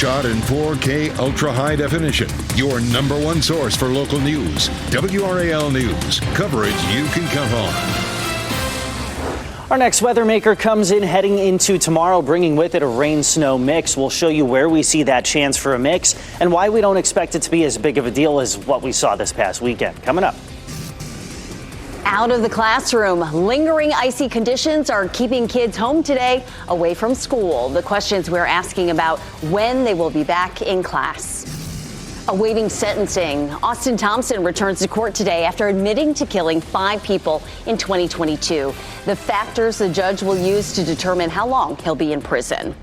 shot in 4K ultra high definition. Your number one source for local news. WRAL News. Coverage you can count on. Our next weather maker comes in heading into tomorrow, bringing with it a rain-snow mix. We'll show you where we see that chance for a mix and why we don't expect it to be as big of a deal as what we saw this past weekend. Coming up. Out of the classroom, lingering icy conditions are keeping kids home today, away from school. The questions we're asking about when they will be back in class. Awaiting sentencing, Austin Thompson returns to court today after admitting to killing 5 people in 2022. The factors the judge will use to determine how long he'll be in prison.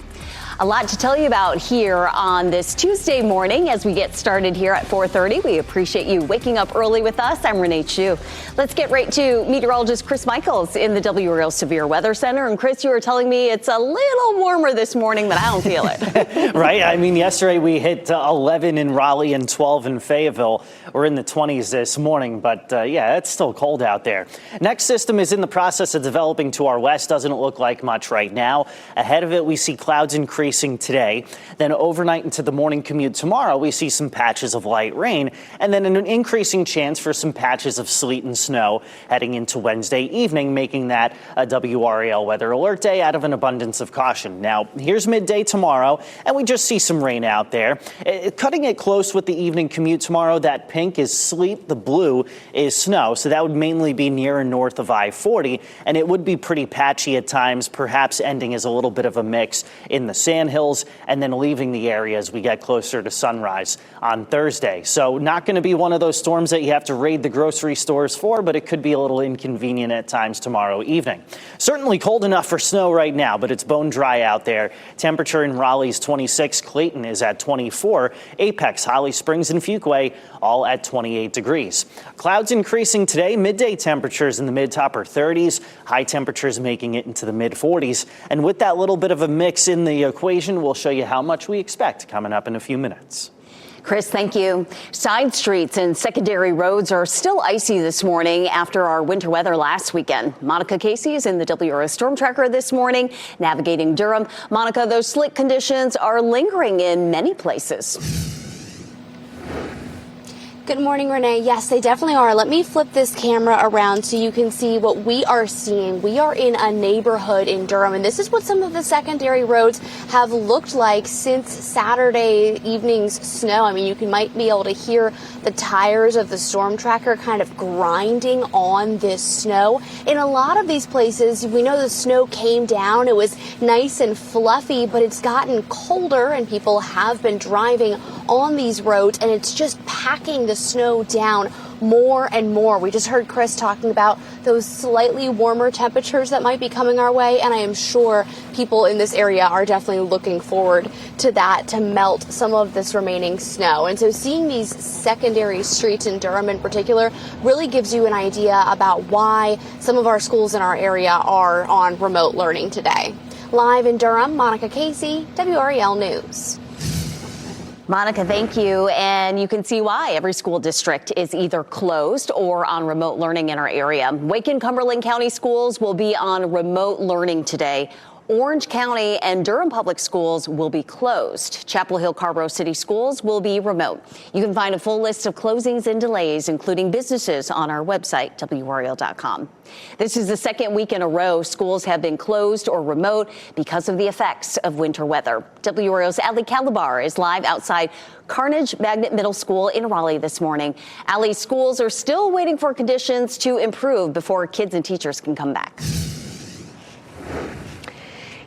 A lot to tell you about here on this Tuesday morning as we get started here at 4:30. We appreciate you waking up early with us. I'm Renee Chu. Let's get right to meteorologist Chris Michaels in the WRAL Severe Weather Center. And Chris, you were telling me it's a little warmer this morning, but I don't feel it. Right. I mean, yesterday we hit 11 in Raleigh and 12 in Fayetteville. We're in the 20s this morning, but yeah, it's still cold out there. Next system is in the process of developing to our west. Doesn't look like much right now. Ahead of it, we see clouds increasing today. Then overnight into the morning commute tomorrow, we see some patches of light rain and then an increasing chance for some patches of sleet and snow heading into Wednesday evening, making that a WRAL weather alert day out of an abundance of caution. Now, here's midday tomorrow, and we just see some rain out there. Cutting it close with the evening commute tomorrow, that pink is sleet, the blue is snow, so that would mainly be near and north of I-40, and it would be pretty patchy at times, perhaps ending as a little bit of a mix in the sand hills and then leaving the area as we get closer to sunrise on Thursday. So not going to be one of those storms that you have to raid the grocery stores for, but it could be a little inconvenient at times tomorrow evening. Certainly cold enough for snow right now, but it's bone dry out there. Temperature in Raleigh's 26, Clayton is at 24, Apex, Holly Springs, and Fuquay all at 28 degrees. Clouds increasing today, midday temperatures in the mid to upper 30s, high temperatures making it into the mid 40s. And with that little bit of a mix in the equation, we'll show you how much we expect coming up in a few minutes. Chris, thank you. Side streets and secondary roads are still icy this morning after our winter weather last weekend. Monica Casey is in the WRAL Storm Tracker this morning, navigating Durham. Monica, those slick conditions are lingering in many places. Good morning, Renee. Yes, they definitely are. Let me flip this camera around so you can see what we are seeing. We are in a neighborhood in Durham, and this is what some of the secondary roads have looked like since Saturday evening's snow. I mean, you might be able to hear the tires of the storm tracker kind of grinding on this snow. In a lot of these places, we know the snow came down. It was nice and fluffy, but it's gotten colder, and people have been driving on these roads, and it's just packing the snow down more and more. We just heard Chris talking about those slightly warmer temperatures that might be coming our way, and I am sure people in this area are definitely looking forward to that, to melt some of this remaining snow. And so seeing these secondary streets in Durham in particular really gives you an idea about why some of our schools in our area are on remote learning today. Live in Durham, Monica Casey, WRAL News. Monica, thank you. And you can see why every school district is either closed or on remote learning in our area. Wake and Cumberland County schools will be on remote learning today. Orange County and Durham Public Schools will be closed. Chapel Hill Carrboro City Schools will be remote. You can find a full list of closings and delays, including businesses, on our website, WRAL.com. This is the second week in a row schools have been closed or remote because of the effects of winter weather. WRAL's Allie Calabar is live outside Carnage Magnet Middle School in Raleigh this morning. Allie, schools are still waiting for conditions to improve before kids and teachers can come back.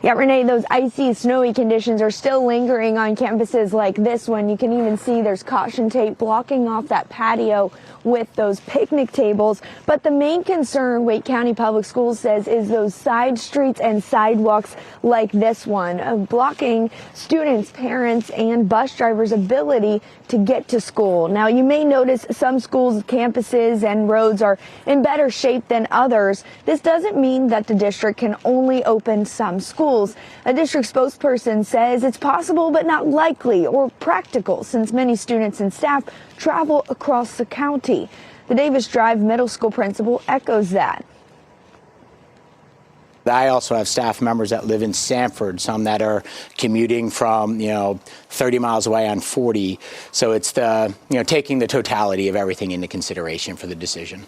Yeah, Renee, those icy, snowy conditions are still lingering on campuses like this one. You can even see there's caution tape blocking off that patio with those picnic tables. But the main concern, Wake County Public Schools says, is those side streets and sidewalks like this one, blocking students, parents, and bus drivers' ability to get to school. Now, you may notice some schools, campuses, and roads are in better shape than others. This doesn't mean that the district can only open some schools. A district spokesperson says it's possible but not likely or practical since many students and staff travel across the county. The Davis Drive Middle School principal echoes that. I also have staff members that live in Sanford, some that are commuting from, 30 miles away on 40. So it's taking the totality of everything into consideration for the decision.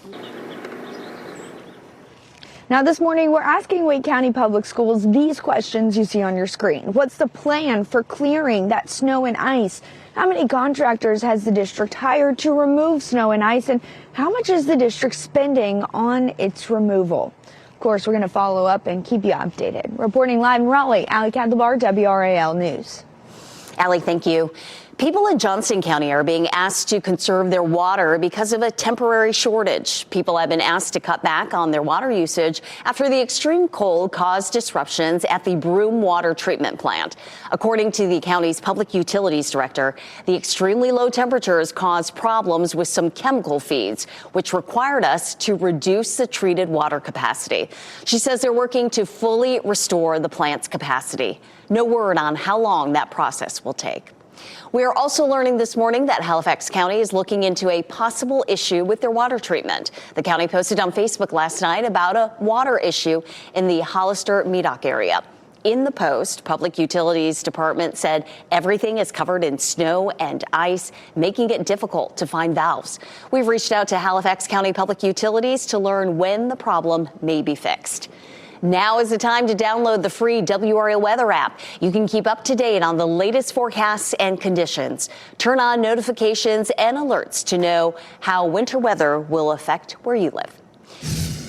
Now this morning, we're asking Wake County Public Schools these questions you see on your screen. What's the plan for clearing that snow and ice? How many contractors has the district hired to remove snow and ice? And how much is the district spending on its removal? Of course, we're going to follow up and keep you updated. Reporting live in Raleigh, Allie Cadlebar, WRAL News. Allie, thank you. People in Johnston County are being asked to conserve their water because of a temporary shortage. People have been asked to cut back on their water usage after the extreme cold caused disruptions at the Broome Water Treatment Plant. According to the county's public utilities director, the extremely low temperatures caused problems with some chemical feeds, which required us to reduce the treated water capacity. She says they're working to fully restore the plant's capacity. No word on how long that process will take. We are also learning this morning that Halifax County is looking into a possible issue with their water treatment. The county posted on Facebook last night about a water issue in the Hollister-Medoc area. In the post, Public Utilities Department said everything is covered in snow and ice, making it difficult to find valves. We've reached out to Halifax County Public Utilities to learn when the problem may be fixed. Now is the time to download the free WRAL weather app. You can keep up to date on the latest forecasts and conditions. Turn on notifications and alerts to know how winter weather will affect where you live.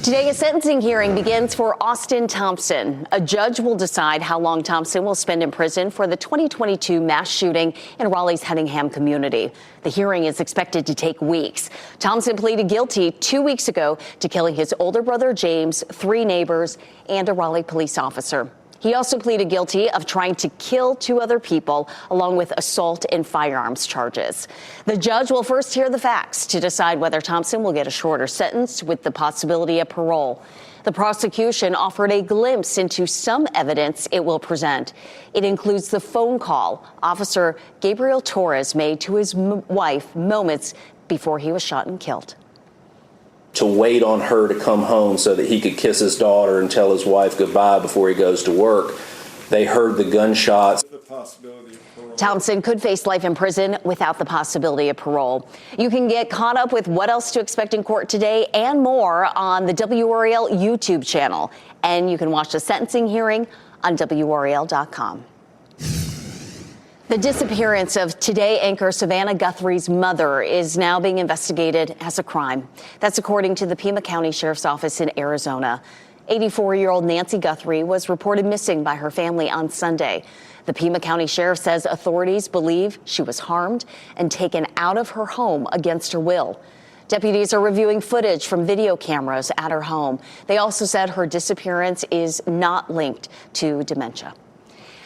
Today, a sentencing hearing begins for Austin Thompson. A judge will decide how long Thompson will spend in prison for the 2022 mass shooting in Raleigh's Hedingham community. The hearing is expected to take weeks. Thompson pleaded guilty 2 weeks ago to killing his older brother James, 3 neighbors, and a Raleigh police officer. He also pleaded guilty of trying to kill 2 other people, along with assault and firearms charges. The judge will first hear the facts to decide whether Thompson will get a shorter sentence with the possibility of parole. The prosecution offered a glimpse into some evidence it will present. It includes the phone call Officer Gabriel Torres made to his wife moments before he was shot and killed. To wait on her to come home so that he could kiss his daughter and tell his wife goodbye before he goes to work. They heard the gunshots. Thompson could face life in prison without the possibility of parole. You can get caught up with what else to expect in court today and more on the WRAL YouTube channel. And you can watch the sentencing hearing on WRAL.com. The disappearance of Today anchor Savannah Guthrie's mother is now being investigated as a crime. That's according to the Pima County Sheriff's Office in Arizona. 84-year-old Nancy Guthrie was reported missing by her family on Sunday. The Pima County Sheriff says authorities believe she was harmed and taken out of her home against her will. Deputies are reviewing footage from video cameras at her home. They also said her disappearance is not linked to dementia.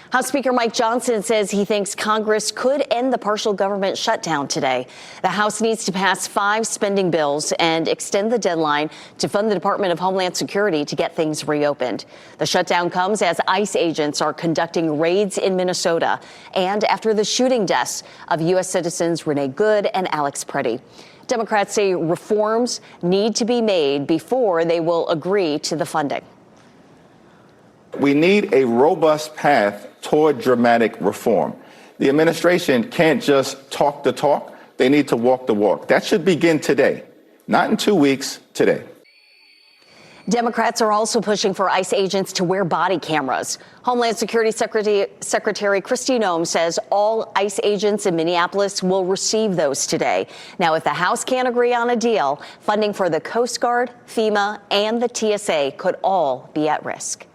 House Speaker Mike Johnson says he thinks Congress could end the partial government shutdown today. The House needs to pass 5 spending bills and extend the deadline to fund the Department of Homeland Security to get things reopened. The shutdown comes as ICE agents are conducting raids in Minnesota and after the shooting deaths of U.S. citizens Renee Good and Alex Preddy. Democrats say reforms need to be made before they will agree to the funding. We need a robust path toward dramatic reform. The administration can't just talk the talk. They need to walk the walk. That should begin today, not in 2 weeks, today. Democrats are also pushing for ICE agents to wear body cameras. Homeland Security Secretary Kristi Noem says all ICE agents in Minneapolis will receive those today. Now, if the House can't agree on a deal, funding for the Coast Guard, FEMA, and the TSA could all be at risk.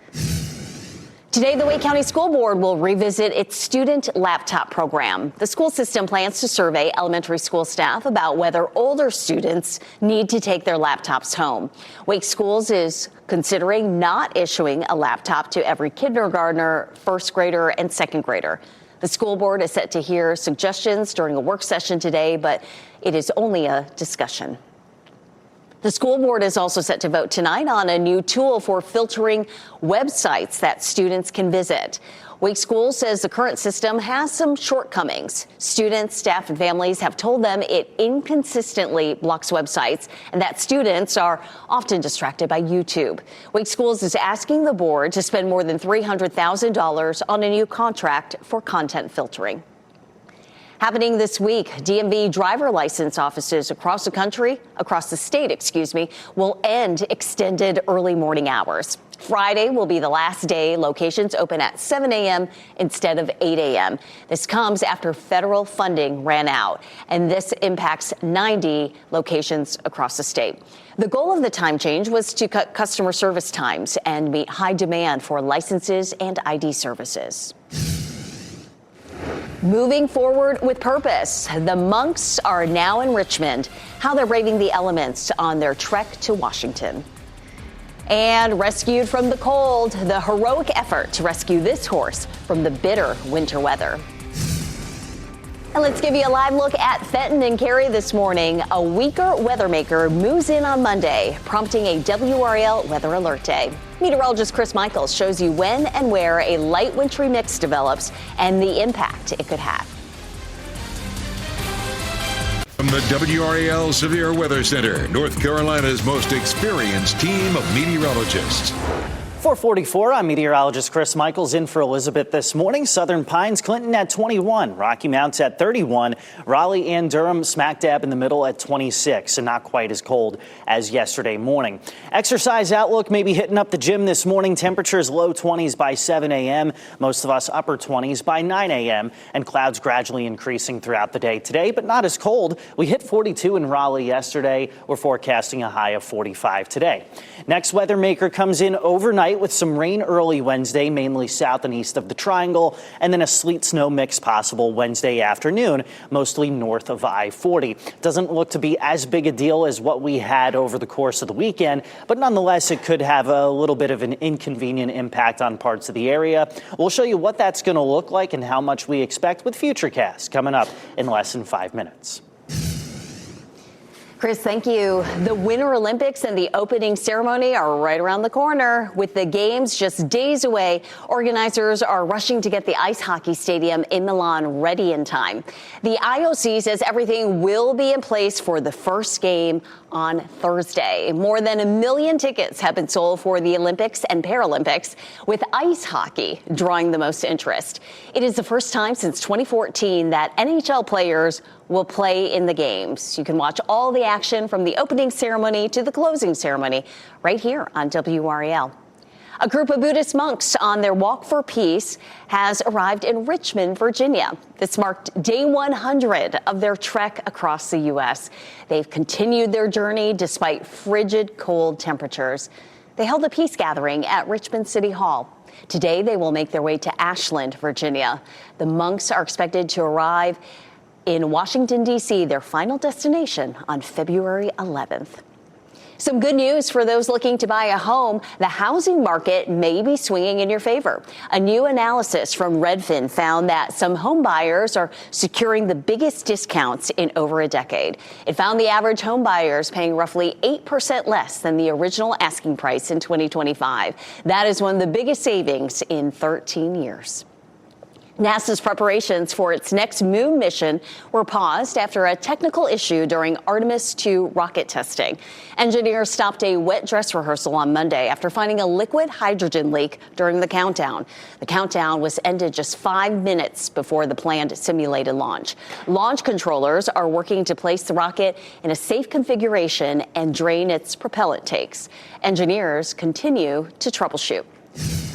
Today, the Wake County School Board will revisit its student laptop program. The school system plans to survey elementary school staff about whether older students need to take their laptops home. Wake Schools is considering not issuing a laptop to every kindergartner, first grader, and second grader. The school board is set to hear suggestions during a work session today, but it is only a discussion. The school board is also set to vote tonight on a new tool for filtering websites that students can visit. Wake Schools says the current system has some shortcomings. Students, staff, and families have told them it inconsistently blocks websites and that students are often distracted by YouTube. Wake Schools is asking the board to spend more than $300,000 on a new contract for content filtering. Happening this week, DMV driver license offices across the state, will end extended early morning hours. Friday will be the last day locations open at 7 a.m. instead of 8 a.m. This comes after federal funding ran out, and this impacts 90 locations across the state. The goal of the time change was to cut customer service times and meet high demand for licenses and ID services. Moving forward with purpose, the monks are now in Richmond, how they're braving the elements on their trek to Washington. And rescued from the cold, the heroic effort to rescue this horse from the bitter winter weather. And let's give you a live look at Fenton and Cary this morning. A weaker weather maker moves in on Monday, prompting a WRAL weather alert day. Meteorologist Chris Michaels shows you when and where a light wintry mix develops and the impact it could have. From the WRAL Severe Weather Center, North Carolina's most experienced team of meteorologists. 444, I'm meteorologist Chris Michaels in for Elizabeth this morning. Southern Pines, Clinton at 21, Rocky Mounts at 31, Raleigh and Durham smack dab in the middle at 26, and not quite as cold as yesterday morning. Exercise outlook may be hitting up the gym this morning. Temperatures low 20s by 7 a.m., most of us upper 20s by 9 a.m., and clouds gradually increasing throughout the day today, but not as cold. We hit 42 in Raleigh yesterday. We're forecasting a high of 45 today. Next weather maker comes in overnight with some rain early Wednesday, mainly south and east of the Triangle, and then a sleet snow mix possible Wednesday afternoon, mostly north of I-40. Doesn't look to be as big a deal as what we had over the course of the weekend, but nonetheless, it could have a little bit of an inconvenient impact on parts of the area. We'll show you what that's going to look like and how much we expect with Futurecast coming up in less than 5 minutes. Chris, thank you. The Winter Olympics and the opening ceremony are right around the corner. With the games just days away, organizers are rushing to get the ice hockey stadium in Milan ready in time. The IOC says everything will be in place for the first game on Thursday. More than 1 million tickets have been sold for the Olympics and Paralympics, with ice hockey drawing the most interest. It is the first time since 2014 that NHL players will play in the games. You can watch all the action from the opening ceremony to the closing ceremony right here on WRAL. A group of Buddhist monks on their walk for peace has arrived in Richmond, Virginia. This marked day 100 of their trek across the U.S. They've continued their journey despite frigid cold temperatures. They held a peace gathering at Richmond City Hall. Today, they will make their way to Ashland, Virginia. The monks are expected to arrive in Washington, D.C., their final destination on February 11th. Some good news for those looking to buy a home. The housing market may be swinging in your favor. A new analysis from Redfin found that some home buyers are securing the biggest discounts in over a decade. It found the average home buyers paying roughly 8% less than the original asking price in 2025. That is one of the biggest savings in 13 years. NASA's preparations for its next moon mission were paused after a technical issue during Artemis II rocket testing. Engineers stopped a wet dress rehearsal on Monday after finding a liquid hydrogen leak during the countdown. The countdown was ended just 5 minutes before the planned simulated launch. Launch controllers are working to place the rocket in a safe configuration and drain its propellant tanks. Engineers continue to troubleshoot.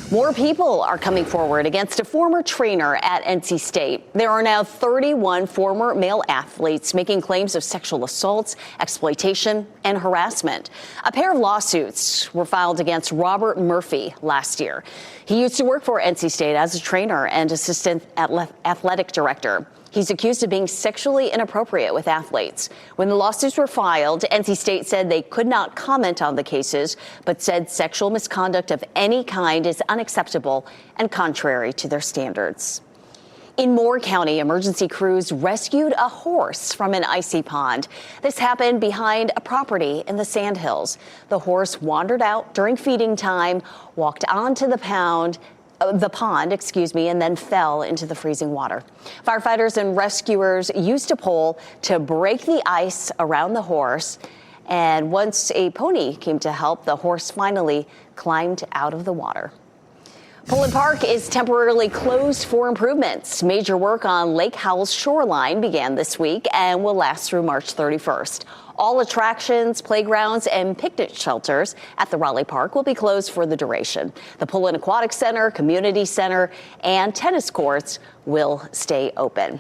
More people are coming forward against a former trainer at NC State. There are now 31 former male athletes making claims of sexual assaults, exploitation, and harassment. A pair of lawsuits were filed against Robert Murphy last year. He used to work for NC State as a trainer and assistant athletic director. He's accused of being sexually inappropriate with athletes. When the lawsuits were filed, NC State said they could not comment on the cases, but said sexual misconduct of any kind is unacceptable and contrary to their standards. In Moore County, emergency crews rescued a horse from an icy pond. This happened behind a property in the Sandhills. The horse wandered out during feeding time, walked onto the pond, the pond, and then fell into the freezing water. Firefighters and rescuers used a pole to break the ice around the horse. And once a pony came to help, the horse finally climbed out of the water. Pullen Park is temporarily closed for improvements. Major work on Lake Howell's shoreline began this week and will last through March 31st. All attractions, playgrounds, and picnic shelters at the Raleigh Park will be closed for the duration. The Pullen Aquatic Center, Community Center, and tennis courts will stay open.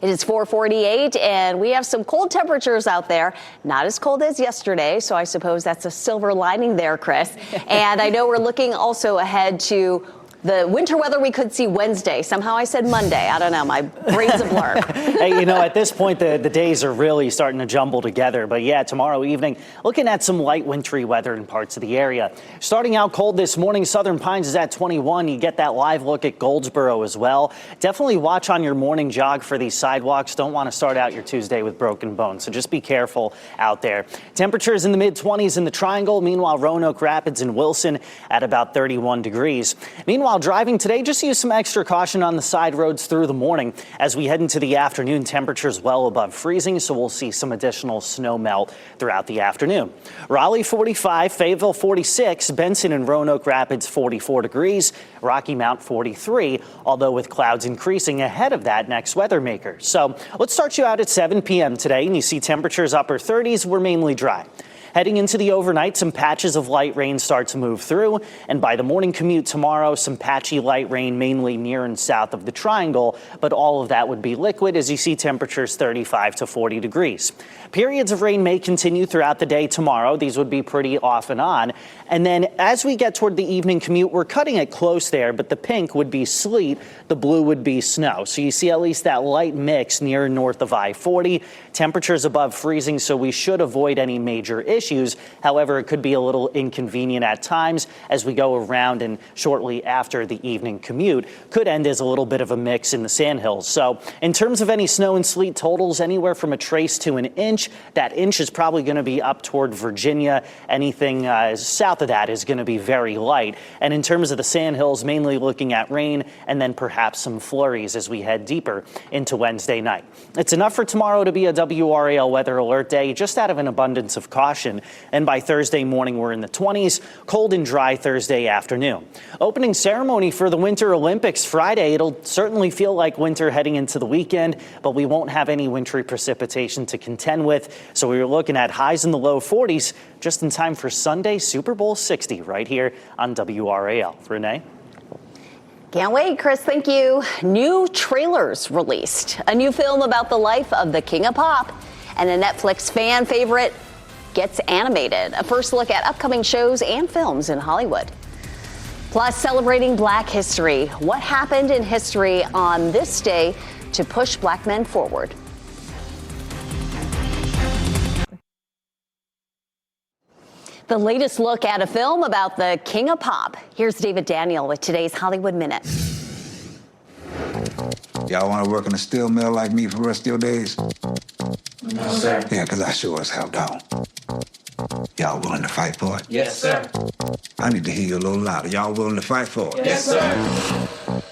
It is 4:48, and we have some cold temperatures out there. Not as cold as yesterday, so I suppose that's a silver lining there, Chris. And I know we're looking also ahead to the winter weather we could see Wednesday. Somehow I said Monday. I don't know. My brain's a blur. Hey, at this point, the days are really starting to jumble together. But yeah, tomorrow evening, looking at some light wintry weather in parts of the area. Starting out cold this morning, Southern Pines is at 21. You get that live look at Goldsboro as well. Definitely watch on your morning jog for these sidewalks. Don't want to start out your Tuesday with broken bones. So just be careful out there. Temperatures in the mid-20s in the Triangle. Meanwhile, Roanoke Rapids and Wilson at about 31 degrees. Meanwhile, driving today, just use some extra caution on the side roads through the morning. As we head into the afternoon, temperatures well above freezing, so we'll see some additional snow melt throughout the afternoon. Raleigh 45, Fayetteville 46, Benson and Roanoke Rapids 44 degrees, Rocky Mount 43, although with clouds increasing ahead of that next weather maker. So let's start you out at 7 p.m. today, and you see temperatures upper 30s. We're mainly dry. Heading into the overnight, some patches of light rain start to move through, and by the morning commute tomorrow, some patchy light rain mainly near and south of the Triangle, but all of that would be liquid as you see temperatures 35 to 40 degrees. Periods of rain may continue throughout the day tomorrow. These would be pretty off and on. And then as we get toward the evening commute, we're cutting it close there, but the pink would be sleet, the blue would be snow. So you see at least that light mix near and north of I-40. Temperatures above freezing, so we should avoid any major issues. However, it could be a little inconvenient at times as we go around, and shortly after the evening commute could end as a little bit of a mix in the sandhills. So in terms of any snow and sleet totals, anywhere from a trace to an inch. That inch is probably going to be up toward Virginia. Anything south of that is going to be very light. And in terms of the sandhills, mainly looking at rain and then perhaps some flurries as we head deeper into Wednesday night. It's enough for tomorrow to be a WRAL weather alert day, just out of an abundance of caution. And by Thursday morning, we're in the 20s, cold and dry Thursday afternoon. Opening ceremony for the Winter Olympics Friday. It'll certainly feel like winter heading into the weekend, but we won't have any wintry precipitation to contend with. So we were looking at highs in the low 40s just in time for Sunday, Super Bowl 60, right here on WRAL. Renee? Can't wait, Chris. Thank you. New trailers released. A new film about the life of the King of Pop, and a Netflix fan favorite gets animated. A first look at upcoming shows and films in Hollywood. Plus, celebrating Black history. What happened in history on this day to push Black men forward? The latest look at a film about the King of Pop. Here's David Daniel with today's Hollywood Minute. Y'all want to work in a steel mill like me for the rest of your days? No, sir. Yeah, because I sure as hell don't. Y'all willing to fight for it? Yes, sir. I need to hear you a little louder. Y'all willing to fight for it? Yes, sir.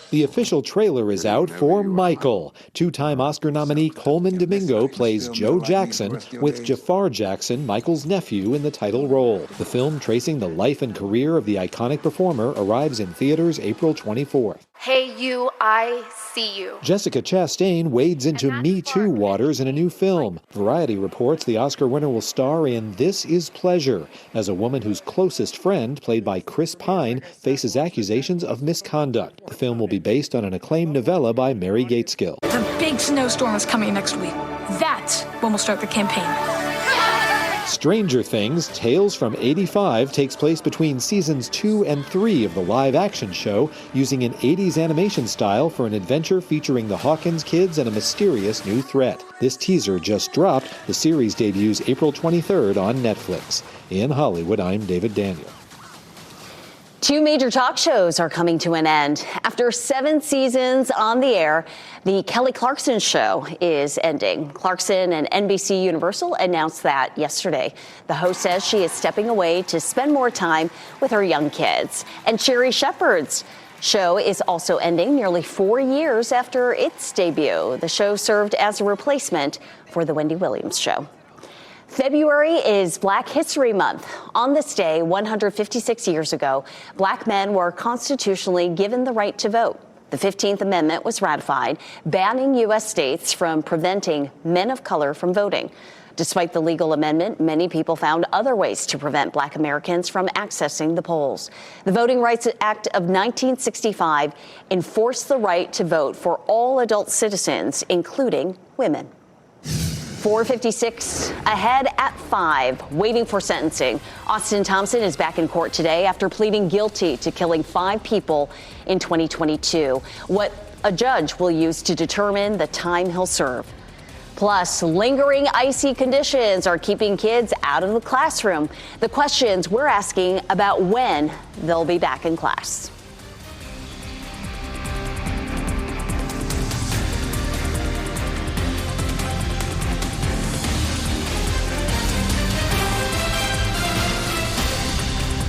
The official trailer is out for Michael. Two-time Oscar nominee Coleman Domingo plays Joe Jackson, with Jafar Jackson, Michael's nephew, in the title role. The film, tracing the life and career of the iconic performer, arrives in theaters April 24th. Hey you, I see you. Jessica Chastain wades into Me Too waters in a new film. Variety reports the Oscar winner will star in This Is Pleasure, as a woman whose closest friend, played by Chris Pine, faces accusations of misconduct. The film will be based on an acclaimed novella by Mary Gateskill. The big snowstorm is coming next week. That's when we'll start the campaign. Stranger Things, Tales from 85 takes place between seasons 2 and 3 of the live-action show, using an 80s animation style for an adventure featuring the Hawkins kids and a mysterious new threat. This teaser just dropped. The series debuts April 23rd on Netflix. In Hollywood, I'm David Daniel. Two major talk shows are coming to an end. After 7 seasons on the air, the Kelly Clarkson Show is ending. Clarkson and NBC Universal announced that yesterday. The host says she is stepping away to spend more time with her young kids. And Sherri Shepherd's Show is also ending nearly 4 years after its debut. The show served as a replacement for The Wendy Williams Show. February is Black History Month. On this day, 156 years ago, black men were constitutionally given the right to vote. The 15th Amendment was ratified, banning U.S. states from preventing men of color from voting. Despite the legal amendment, many people found other ways to prevent black Americans from accessing the polls. The Voting Rights Act of 1965 enforced the right to vote for all adult citizens, including women. 4:56 ahead at 5, waiting for sentencing. Austin Thompson is back in court today after pleading guilty to killing 5 people in 2022. What a judge will use to determine the time he'll serve. Plus, lingering icy conditions are keeping kids out of the classroom. The questions we're asking about when they'll be back in class.